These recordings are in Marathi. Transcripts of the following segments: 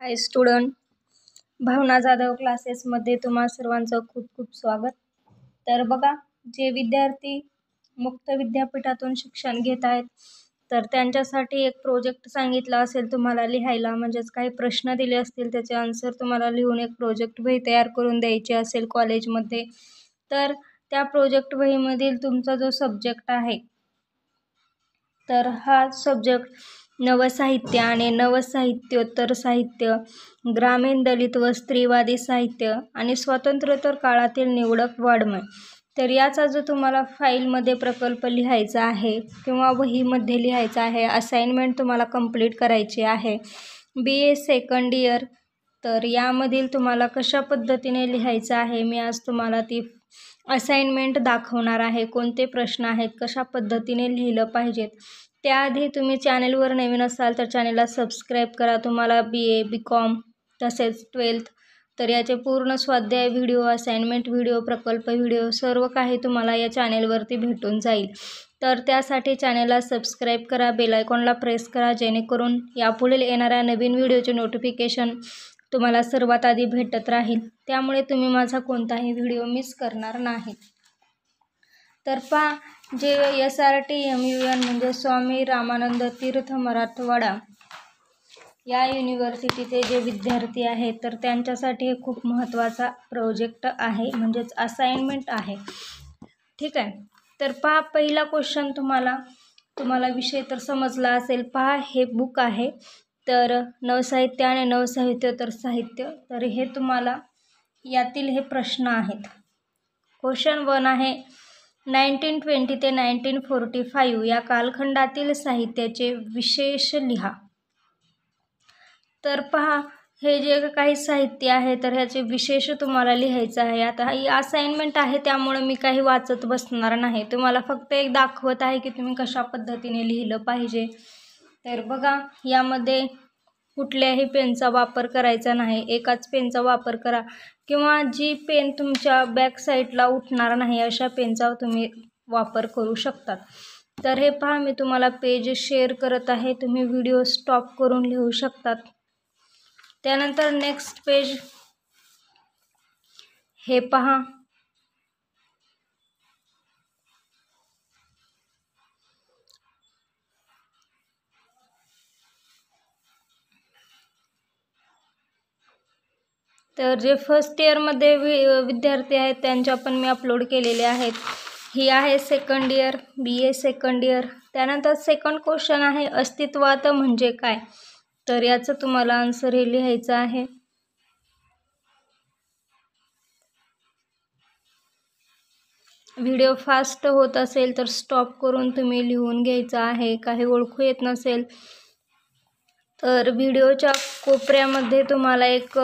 हाय स्टुडंट, भावना जाधव क्लासेसमध्ये तुम्हा सर्वांचं खूप खूप स्वागत। तर बघा, जे विद्यार्थी मुक्त विद्यापीठातून शिक्षण घेत आहेत तर त्यांच्यासाठी एक प्रोजेक्ट सांगितला असेल तुम्हाला लिहायला, म्हणजेच काही प्रश्न दिले असतील त्याचे आन्सर तुम्हाला लिहून एक प्रोजेक्ट वही तयार करून द्यायची असेल कॉलेजमध्ये। तर त्या प्रोजेक्ट वहीमधील तुमचा जो सब्जेक्ट आहे तर हा सब्जेक्ट नवसाहित्य आणि नवसाहित्योत्तर साहित्य, ग्रामीण दलित व स्त्रीवादी साहित्य आणि स्वातंत्र्योत्तर काळातील निवडक वाङ्मय। तर याचा जो तुम्हाला फाईलमध्ये प्रकल्प लिहायचा आहे किंवा वहीमध्ये लिहायचा आहे, असाइनमेंट तुम्हाला कंप्लीट करायची आहे BA सेकंड इयर। तर यामधील तुम्हाला कशा पद्धतीने लिहायचं आहे मी आज तुम्हाला ती असाइनमेंट दाखवणार आहे। कोणते प्रश्न आहेत, कशा पद्धतीने लिहिलं पाहिजेत। त्याआधी तुम्ही चॅनलवर नवीन असाल तर चॅनलला सबस्क्राईब करा। तुम्हाला BA BCom तसेच 12th तर याचे पूर्ण स्वाध्याय व्हिडिओ, असाइनमेंट व्हिडिओ, प्रकल्प व्हिडिओ सर्व काही तुम्हाला या चॅनलवरती भेटून जाईल। तर त्यासाठी चॅनलला सबस्क्राईब करा, बेल आयकॉनला प्रेस करा, जेणेकरून यापुढील येणाऱ्या नवीन व्हिडिओचे नोटिफिकेशन तुम्हाला सर्वात आधी भेटत राहील। त्यामुळे तुम्ही माझा कोणताही व्हिडिओ मिस करणार नाही। तर पहा, जे SRT MUN म्हणजे स्वामी रामानंद तीर्थ मराठवाडा या युनिव्हर्सिटीचे जे विद्यार्थी आहेत तर त्यांच्यासाठी हे खूप महत्त्वाचा प्रोजेक्ट आहे, म्हणजेच असाइनमेंट आहे। ठीक आहे, तर पहा पहिला क्वेश्चन तुम्हाला विषय तर समजला असेल। पहा, हे बुक आहे तर नवसाहित्य आणि नवसाहित्योत्तर साहित्य। तर हे तुम्हाला यातील हे प्रश्न आहेत। क्वेश्चन 1 आहे 1920 ते 1945 या कालखंडातील साहित्याचे विशेष लिहा। तर पहा, हे जे काही साहित्य आहे तर ह्याचे विशेष तुम्हाला लिहायचं आहे। आता ही असाइनमेंट आहे त्यामुळे मी काही वाचत बसणार नाही, तुम्हाला फक्त एक दाखवत आहे की तुम्ही कशा पद्धतीने लिहिलं पाहिजे। तर बघा, यामध्ये कुठल्याही पेनचा वापर करायचा नाही, एकाच पेनचा वापर करा किंवा जी पेन तुमच्या बॅक साईडला उठणार नाही अशा पेनचा तुम्ही वापर करू शकतात। तर हे पहा, मी तुम्हाला पेज शेअर करत आहे, तुम्ही व्हिडिओ स्टॉप करून लिहू शकतात। त्यानंतर नेक्स्ट पेज हे पहा, तर जे फर्स्ट इयरमध्ये विद्यार्थी आहेत त्यांच्या पण मी अपलोड केलेले आहेत। ही आहे second year, BA second year. त्यानंतर सेकंड क्वेश्चन आहे अस्तित्वात म्हणजे काय। तर याचं तुम्हाला आन्सर हे लिहायचं आहे। व्हिडिओ फास्ट होत असेल तर स्टॉप करून तुम्ही लिहून घ्यायचं आहे। काही ओळखू येत नसेल तर व्हिडिओच्या कोपऱ्यामध्ये तुम्हाला एक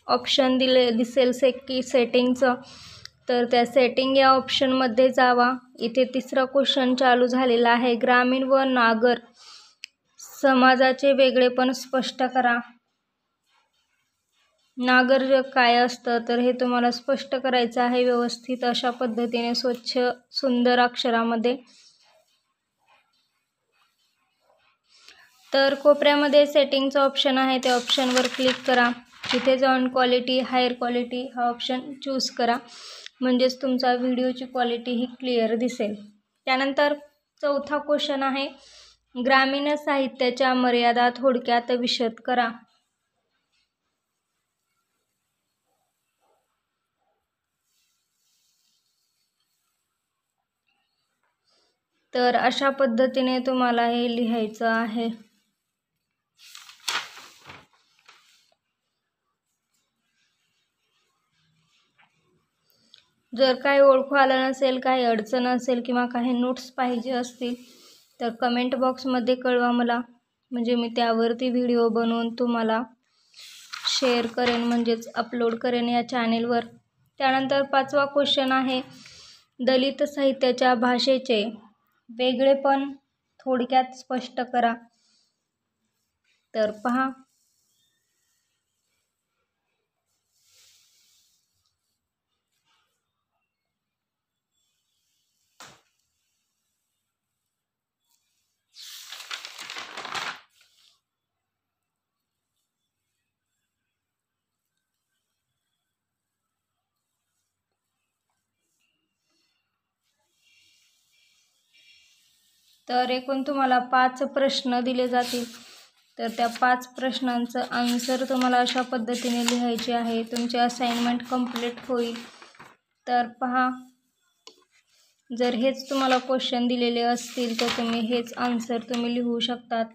ऑप्शन दिसेल की सेटिंगचं, तर त्या सेटिंग या ऑप्शनमध्ये जावा। इथे तिसरा क्वेश्चन चालू झालेला आहे ग्रामीण व नागर समाजाचे वेगळेपण स्पष्ट करा। नागर काय असतं तर हे तुम्हाला स्पष्ट करायचं आहे व्यवस्थित अशा पद्धतीने, स्वच्छ सुंदर अक्षरामध्ये। तर कोपऱ्यामध्ये सेटिंगचा ऑप्शन आहे, त्या ऑप्शनवर क्लिक करा। तिथे जाऊन क्वालिटी, हायर क्वालिटी हा ऑप्शन चूज करा, म्हणजेच तुमचा व्हिडिओची क्वालिटी ही क्लिअर दिसेल। त्यानंतर चौथा क्वेश्चन आहे ग्रामीण साहित्याच्या मर्यादा थोडक्यात विशद करा। तर अशा पद्धतीने तुम्हाला हे लिहायचं आहे। जर काही ओळखू आलं नसेल, काही अडचण असेल किंवा काही नोट्स पाहिजे असतील तर कमेंट बॉक्समध्ये कळवा मला, म्हणजे मी त्यावरती व्हिडिओ बनवून तुम्हाला शेअर करेन, म्हणजेच अपलोड करेन या चॅनेलवर। त्यानंतर पाचवा क्वेश्चन आहे दलित साहित्याच्या भाषेचे वेगळेपण थोडक्यात स्पष्ट करा। तर पहा, तर एकूण तुम्हाला 5 प्रश्न दिले जातील. तर त्या 5 प्रश्नांचं आन्सर तुम्हाला अशा पद्धतीने लिहायचे आहे. तुमची असाइनमेंट कंप्लीट होईल. तर पहा, जर हेच तुम्हाला क्वेश्चन दिलेले असतील तर तुम्ही हेच आन्सर तुम्ही लिहू शकतात.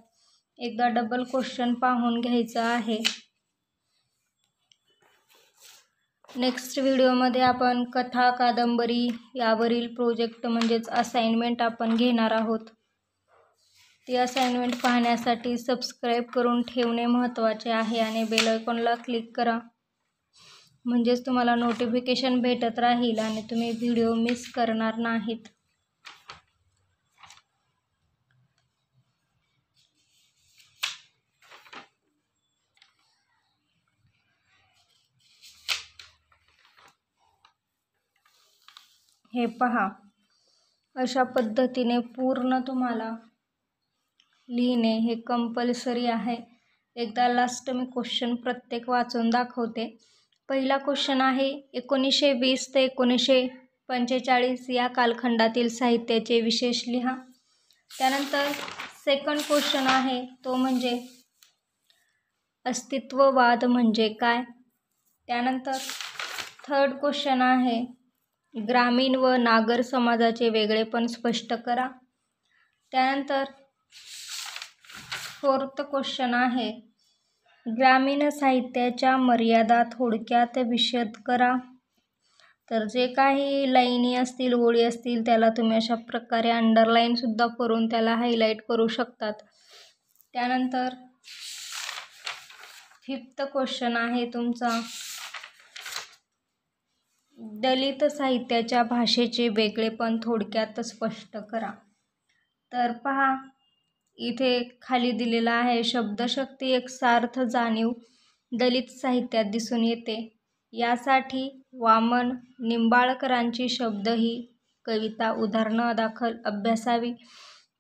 एकदा डबल क्वेश्चन पाहून घ्यायचा आहे. नेक्स्ट व्हिडिओमध्ये आपण कथा कादंबरी यावरील प्रोजेक्ट म्हणजेच असाइनमेंट आपण घेणार आहोत. ती असाइनमेंट पाहण्यासाठी सबस्क्राईब करून ठेवणे महत्त्वाचे आहे आणि बेल आयकॉनला क्लिक करा, म्हणजेच तुम्हाला नोटिफिकेशन भेटत राहील आणि तुम्ही व्हिडिओ मिस करणार नाहीत. हे पहा, अशा पद्धतीने पूर्ण तुम्हाला लिहिणे हे कंपल्सरी आहे. एकदा लास्ट मी क्वेश्चन प्रत्येक वाचून दाखवते. पहिला क्वेश्चन आहे 1920 ते 1945 या कालखंडातील साहित्याचे विशेष लिहा. त्यानंतर सेकंड क्वेश्चन आहे तो म्हणजे अस्तित्ववाद म्हणजे काय. त्यानंतर थर्ड क्वेश्चन आहे ग्रामीण व नागर समाजाचे वेगळेपण स्पष्ट करा. त्यानंतर फोर्थ क्वेश्चन आहे ग्रामीण साहित्याच्या मर्यादा थोडक्यात विशद करा. तर जे काही लाईनी असतील, ओळी असतील, त्याला तुम्ही अशा प्रकारे अंडरलाईन सुद्धा करून त्याला हायलाईट करू शकतात. त्यानंतर फिफ्थ क्वेश्चन आहे तुमचा दलित साहित्याच्या भाषेचे वेगळेपण थोडक्यात स्पष्ट करा. तर पहा, इथे खाली दिलेला आहे शब्दशक्ती एक सार्थ जाणीव दलित साहित्यात दिसून येते. यासाठी वामन निंबाळकरांची शब्द ही कविता उदाहरणादाखल अभ्यासावी.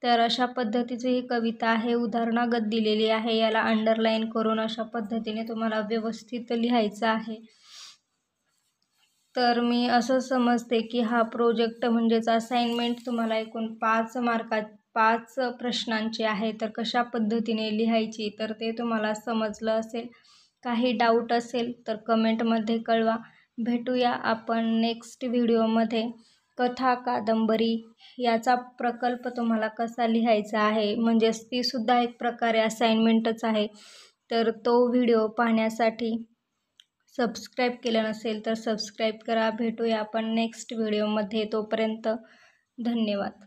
तर अशा पद्धतीची ही कविता आहे, उदाहरणागत दिलेली आहे. याला अंडरलाईन करून अशा पद्धतीने तुम्हाला व्यवस्थित लिहायचं आहे. तर मी असं समजते की हा प्रोजेक्ट म्हणजेच असाइनमेंट तुम्हाला एकूण 5 प्रश्नांची आहे. तर कशा पद्धतीने लिहायची तर ते तुम्हाला समजलं असेल. काही डाऊट असेल तर कमेंटमध्ये कळवा. भेटूया आपण नेक्स्ट व्हिडिओमध्ये. कथा कादंबरी याचा प्रकल्प तुम्हाला कसा लिहायचा आहे, म्हणजेच तीसुद्धा एक प्रकारे असाइनमेंटच आहे. तर तो व्हिडिओ पाहण्यासाठी सबस्क्राईब केलं नसेल तर सबस्क्राईब करा. भेटूया आपण नेक्स्ट व्हिडिओमध्ये. तोपर्यंत धन्यवाद.